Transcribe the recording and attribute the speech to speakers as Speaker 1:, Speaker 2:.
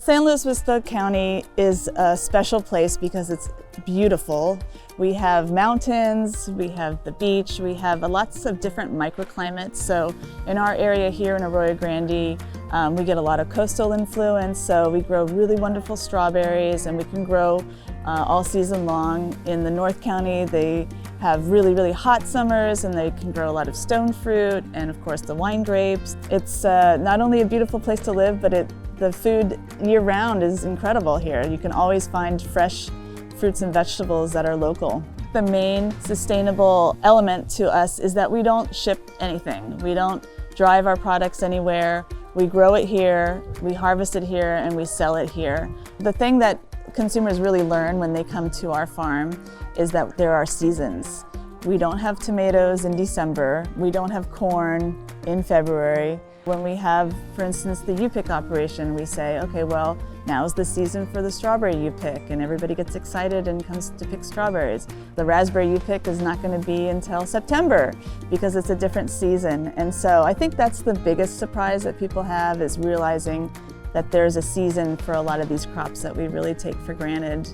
Speaker 1: San Luis Obispo County is a special place because it's beautiful. We have mountains, we have the beach, we have lots of different microclimates. So in our area here in Arroyo Grande, we get a lot of coastal influence, so we grow really wonderful strawberries, and we can grow all season long. In the North County, they have really hot summers, and they can grow a lot of stone fruit and of course the wine grapes. It's not only a beautiful place to live, but the food year-round is incredible here. You can always find fresh fruits and vegetables that are local. The main sustainable element to us is that we don't ship anything. We don't drive our products anywhere. We grow it here, we harvest it here, and we sell it here. The thing that consumers really learn when they come to our farm is that there are seasons. We don't have tomatoes in December. We don't have corn in February. When we have, for instance, the U-pick operation, we say, okay, well, now's the season for the strawberry U-pick, and everybody gets excited and comes to pick strawberries. The raspberry U-pick is not going to be until September because it's a different season. And so I think that's the biggest surprise that people have, is realizing that there's a season for a lot of these crops that we really take for granted.